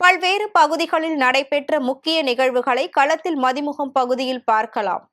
பல்வேறு பகுதிகளில் நடைபெற்ற முக்கிய நிகழ்வுகளை களத்தில் மதிமுகம் பகுதியில் பார்க்கலாம்.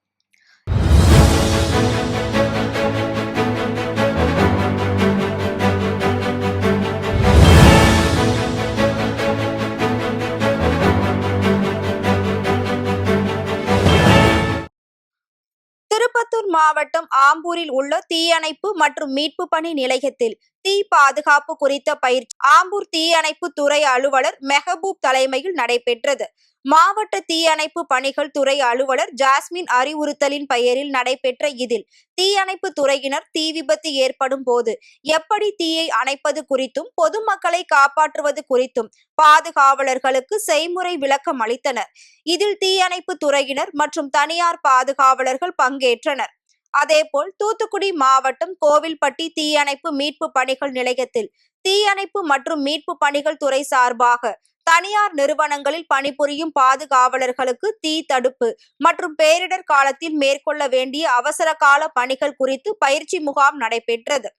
திருப்பத்தூர் மாவட்டம் ஆம்பூரில் உள்ள தீயணைப்பு மற்றும் மீட்பு பணி நிலையத்தில் தீ பாதுகாப்பு குறித்த பயிற்சி ஆம்பூர் தீயணைப்பு துறை அலுவலர் மெஹபூப் தலைமையில் நடைபெற்றது. மாவட்ட தீயணைப்பு பணிகள் துறை அலுவலர் ஜாஸ்மின் அறிவுறுத்தலின் பெயரில் நடைபெற்ற இதில் தீயணைப்பு துறையினர் தீ விபத்து ஏற்படும் போது எப்படி தீயை அணைப்பது குறித்தும் பொதுமக்களை காப்பாற்றுவது குறித்தும் பாதுகாவலர்களுக்கு செய்முறை விளக்கம் அளித்தனர். இதில் தீயணைப்பு துறையினர் மற்றும் தனியார் பாதுகாவலர்கள் பங்கேற்றனர். அதேபோல் தூத்துக்குடி மாவட்டம் கோவில்பட்டி தீயணைப்பு மீட்பு பணிகள் நிலையத்தில் தீயணைப்பு மற்றும் மீட்பு பணிகள் துறை சார்பாக தனியார் நிறுவனங்களில் பணிபுரியும் பாதுகாவலர்களுக்கு தீ தடுப்பு மற்றும் பேரிடர் காலத்தில் மேற்கொள்ள வேண்டிய அவசர கால பணிகள் குறித்து பயிற்சி முகாம் நடைபெற்றது.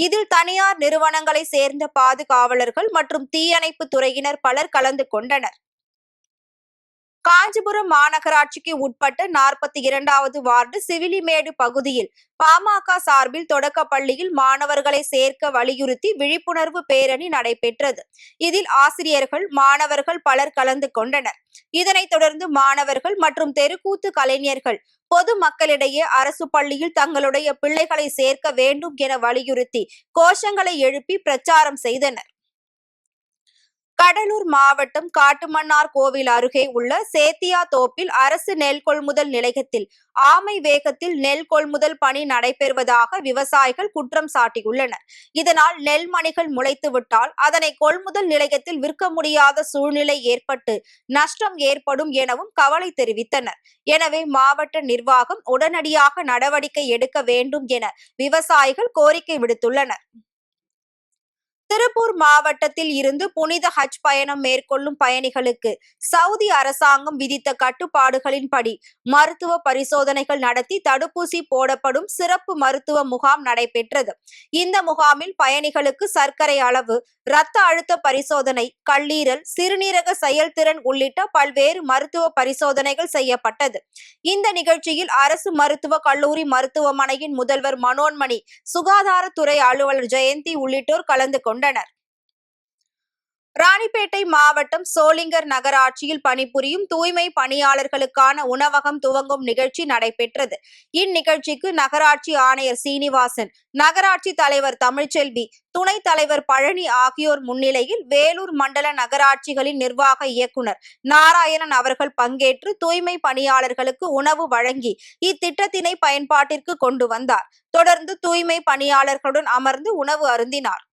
இதில் தனியார் நிறுவனங்களை சேர்ந்த பாதுகாவலர்கள் மற்றும் தீயணைப்பு துறையினர் பலர் கலந்து கொண்டனர். காஞ்சிபுரம் மாநகராட்சிக்கு உட்பட்ட 42வது வார்டு சிவிலிமேடு பகுதியில் பாமக சார்பில் தொடக்க பள்ளியில் மாணவர்களை சேர்க்க வலியுறுத்தி விழிப்புணர்வு பேரணி நடைபெற்றது. இதில் ஆசிரியர்கள், மாணவர்கள் பலர் கலந்து கொண்டனர். இதனைத் தொடர்ந்து மாணவர்கள் மற்றும் தெருக்கூத்து கலைஞர்கள் பொதுமக்களிடையே அரசு பள்ளியில் தங்களுடைய பிள்ளைகளை சேர்க்க வேண்டும் என வலியுறுத்தி கோஷங்களை எழுப்பி பிரச்சாரம் செய்தனர். கடலூர் மாவட்டம் காட்டுமன்னார் கோவில் அருகே உள்ள சேத்தியா தோப்பில் அரசு நெல் கொள்முதல் நிலையத்தில் ஆமை வேகத்தில் நெல் கொள்முதல் பணி நடைபெறுவதாக விவசாயிகள் குற்றம் சாட்டியுள்ளனர். இதனால் நெல் மணிகள் முளைத்துவிட்டால் அதனை கொள்முதல் நிலையத்தில் விற்க முடியாத சூழ்நிலை ஏற்பட்டு நஷ்டம் ஏற்படும் எனவும் கவலை தெரிவித்தனர். எனவே மாவட்ட நிர்வாகம் உடனடியாக நடவடிக்கை எடுக்க வேண்டும் என விவசாயிகள் கோரிக்கை விடுத்துள்ளனர். திருப்பூர் மாவட்டத்தில் இருந்து புனித ஹஜ் பயணம் மேற்கொள்ளும் பயணிகளுக்கு சவுதி அரசாங்கம் விதித்த கட்டுப்பாடுகளின்படி மருத்துவ பரிசோதனைகள் நடத்தி தடுப்பூசி போடப்படும் சிறப்பு மருத்துவ முகாம் நடைபெற்றது. இந்த முகாமில் பயணிகளுக்கு சர்க்கரை அளவு, இரத்த அழுத்த பரிசோதனை, கல்லீரல், சிறுநீரக செயல்திறன் உள்ளிட்ட பல்வேறு மருத்துவ பரிசோதனைகள் செய்யப்பட்டது. இந்த நிகழ்ச்சியில் அரசு மருத்துவ கல்லூரி மருத்துவமனையின் முதல்வர் மனோன்மணி, சுகாதாரத்துறை அலுவலர் ஜெயந்தி உள்ளிட்டோர் கலந்து கொண்டனர். ராணிப்பேட்டை மாவட்டம் சோளிங்கர் நகராட்சியில் பணிபுரியும் தூய்மை பணியாளர்களுக்கான உணவகம் துவங்கும் நிகழ்ச்சி நடைபெற்றது. இந்நிகழ்ச்சிக்கு நகராட்சி ஆணையர் சீனிவாசன், நகராட்சி தலைவர் தமிழ்ச்செல்வி, துணைத் தலைவர் பழனி ஆகியோர் முன்னிலையில் வேலூர் மண்டல நகராட்சிகளின் நிர்வாக இயக்குனர் நாராயணன் அவர்கள் பங்கேற்று தூய்மை பணியாளர்களுக்கு உணவு வழங்கி இத்திட்டத்தினை பயன்பாட்டிற்கு கொண்டு வந்தார். தொடர்ந்து தூய்மை பணியாளர்களுடன் அமர்ந்து உணவு அருந்தினார்.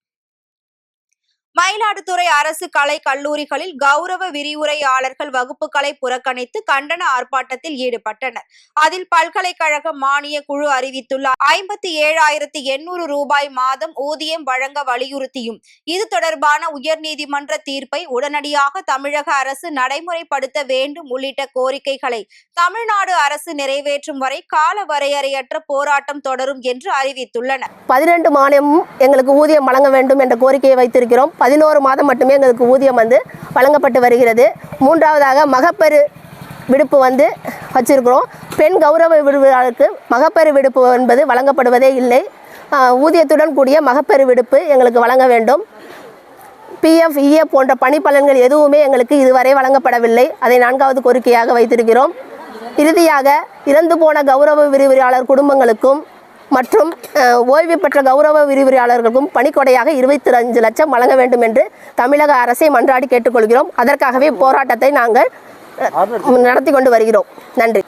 மயிலாடுதுறை அரசு கலை கல்லூரிகளில் கௌரவ விரிவுரையாளர்கள் வகுப்புகளை புறக்கணித்து கண்டன ஆர்ப்பாட்டத்தில் ஈடுபட்டனர். அதில் பல்கலைக்கழக மானிய குழு அறிவித்துள்ள 57,800 ரூபாய் மாதம் ஊதியம் வழங்க வலியுறுத்தியும் இது தொடர்பான உயர்நீதிமன்ற தீர்ப்பை உடனடியாக தமிழக அரசு நடைமுறைப்படுத்த வேண்டும் உள்ளிட்ட கோரிக்கைகளை தமிழ்நாடு அரசு நிறைவேற்றும் வரை கால வரையறையற்ற போராட்டம் தொடரும் என்று அறிவித்துள்ளனர். 12 மானியமும் எங்களுக்கு ஊதியம் வழங்க வேண்டும் என்ற கோரிக்கையை வைத்திருக்கிறோம். 11 மாதம் மட்டுமே எங்களுக்கு ஊதியம் வழங்கப்பட்டு வருகிறது. மூன்றாவதாக மகப்பேறு விடுப்பு வச்சிருக்கிறோம். பெண் கௌரவ விடுவிற்கு மகப்பேறு விடுப்பு என்பது வழங்கப்படுவதே இல்லை. ஊதியத்துடன் கூடிய மகப்பேறு விடுப்பு எங்களுக்கு வழங்க வேண்டும். PF, EF போன்ற பணிப்பலன்கள் எதுவுமே எங்களுக்கு இதுவரை வழங்கப்படவில்லை. அதை 4வது கோரிக்கையாக வைத்திருக்கிறோம். இறுதியாக இறந்து போன கௌரவ விரிவுரையாளர் குடும்பங்களுக்கும் மற்றும் ஓய்வு பெற்ற கௌரவ விரிவுரையாளர்களுக்கும் பணிக்கொடையாக 25 லட்சம் வழங்க வேண்டும் என்று தமிழக அரசை மன்றாடி கேட்டுக்கொள்கிறோம். அதற்காகவே போராட்டத்தை நாங்கள் நடத்தி கொண்டு வருகிறோம். நன்றி.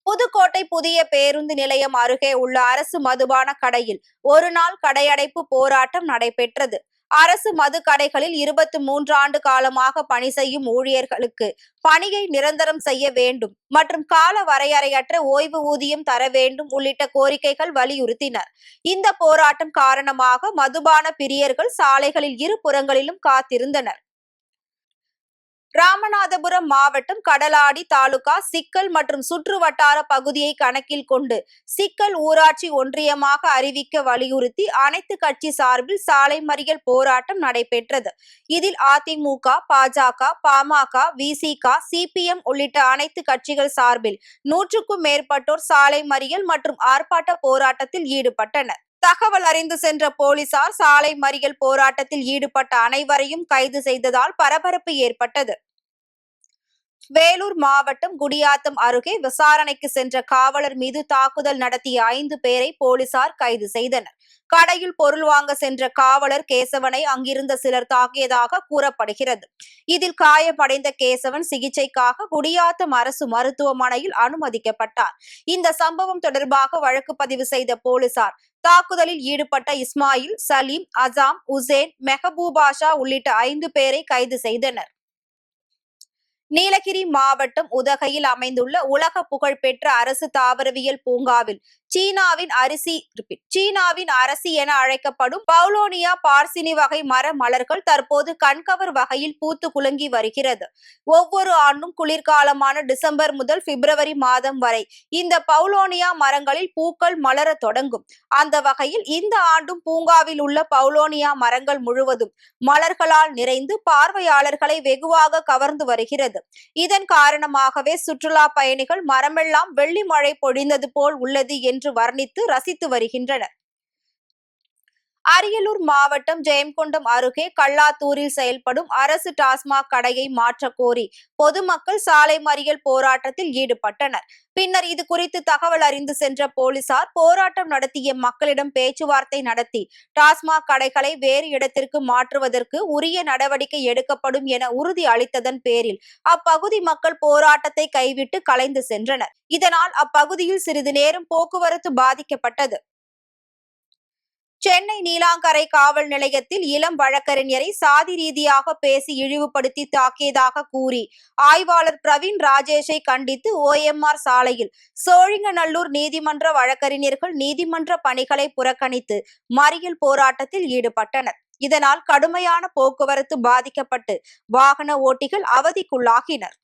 புதுக்கோட்டை புதிய பேருந்து நிலையம் அருகே உள்ள அரசு மதுபான கடையில் ஒரு நாள் கடையடைப்பு போராட்டம் நடைபெற்றது. அரசு மது கடைகளில் 23 ஆண்டு காலமாக பணி செய்யும் ஊழியர்களுக்கு பணியை நிரந்தரம் செய்ய வேண்டும் மற்றும் கால வரையறையற்ற ஓய்வு ஊதியம் தர வேண்டும் உள்ளிட்ட கோரிக்கைகள் வலியுறுத்தினர். இந்த போராட்டம் காரணமாக மதுபான பிரியர்கள் சாலைகளில் இரு புறங்களிலும் காத்திருந்தனர். ராமநாதபுரம் மாவட்டம் கடலாடி தாலுகா சிக்கல் மற்றும் சுற்று வட்டார பகுதியை கணக்கில் கொண்டு சிக்கல் ஊராட்சி ஒன்றியமாக அறிவிக்க வலியுறுத்தி அனைத்து கட்சி சார்பில் சாலை மறியல் போராட்டம் நடைபெற்றது. இதில் அதிமுக, பாஜக, பாமக, விசிக, சிபிஎம் உள்ளிட்ட அனைத்து கட்சிகள் சார்பில் 100க்கும் மேற்பட்டோர் சாலை மறியல் மற்றும் ஆர்ப்பாட்ட போராட்டத்தில் ஈடுபட்டனர். தகவல் அறிந்து சென்ற போலீசார் சாலை மறியல் போராட்டத்தில் ஈடுபட்ட அனைவரையும் கைது செய்ததால் பரபரப்பு ஏற்பட்டது. வேலூர் மாவட்டம் குடியாத்தம் அருகே விசாரணைக்கு சென்ற காவலர் மீது தாக்குதல் நடத்திய 5 பேரை போலீசார் கைது செய்தனர். கடையில் பொருள் வாங்க சென்ற காவலர் கேசவனை அங்கிருந்த சிலர் தாக்கியதாக கூறப்படுகிறது. இதில் காயமடைந்த கேசவன் சிகிச்சைக்காக குடியாத்தம் அரசு மருத்துவமனையில் அனுமதிக்கப்பட்டார். இந்த சம்பவம் தொடர்பாக வழக்கு பதிவு செய்த போலீசார் தாக்குதலில் ஈடுபட்ட இஸ்மாயில், சலீம், அசாம், உசேன், மெஹபூபாஷா உள்ளிட்ட 5 பேரை கைது செய்தனர். நீலகிரி மாவட்டம் உதகையில் அமைந்துள்ள உலக புகழ்பெற்ற அரசு தாவரவியல் பூங்காவில் சீனாவின் அரசி என அழைக்கப்படும் பவுலோனியா பார்சினி வகை மர மலர்கள் தற்போது கண்கவர் வகையில் பூத்து குலுங்கி வருகிறது. ஒவ்வொரு ஆண்டும் குளிர்காலமான டிசம்பர் முதல் பிப்ரவரி மாதம் வரை இந்த பவுலோனியா மரங்களில் பூக்கள் மலர தொடங்கும். அந்த வகையில் இந்த ஆண்டும் பூங்காவில் உள்ள பவுலோனியா மரங்கள் முழுவதும் மலர்களால் நிறைந்து பார்வையாளர்களை வெகுவாக கவர்ந்து வருகிறது. இதன் காரணமாகவே சுற்றுலா பயணிகள் மரமெல்லாம் வெள்ளி மழை பொழிந்தது போல் உள்ளது என்று வர்ணித்து ரசித்து வருகின்றனர். அரியலூர் மாவட்டம் ஜெயங்கொண்டம் அருகே கல்லாத்தூரில் செயல்படும் அரசு டாஸ்மாக் கடையை மாற்ற கோரி பொதுமக்கள் சாலை மறியல் போராட்டத்தில் ஈடுபட்டனர். பின்னர் இது குறித்து தகவல் அறிந்து சென்ற போலீசார் போராட்டம் நடத்திய மக்களிடம் பேச்சுவார்த்தை நடத்தி டாஸ்மாக் கடைகளை வேறு இடத்திற்கு மாற்றுவதற்கு உரிய நடவடிக்கை எடுக்கப்படும் என உறுதி அளித்ததன் பேரில் அப்பகுதி மக்கள் போராட்டத்தை கைவிட்டு கலைந்து சென்றனர். இதனால் அப்பகுதியில் சிறிது நேரம் போக்குவரத்து பாதிக்கப்பட்டது. சென்னை நீலாங்கரை காவல் நிலையத்தில் இளம் வழக்கறிஞரை சாதி ரீதியாக பேசி இழிவுபடுத்தி தாக்கியதாக கூறி ஆய்வாளர் பிரவீன் ராஜேஷை கண்டித்து OMR சாலையில் சோழிங்கநல்லூர் நீதிமன்ற வழக்கறிஞர்கள் நீதிமன்ற பணிகளை புறக்கணித்து மறியல் போராட்டத்தில் ஈடுபட்டனர். இதனால் கடுமையான போக்குவரத்து பாதிக்கப்பட்டு வாகன ஓட்டிகள் அவதிக்குள்ளாகினர்.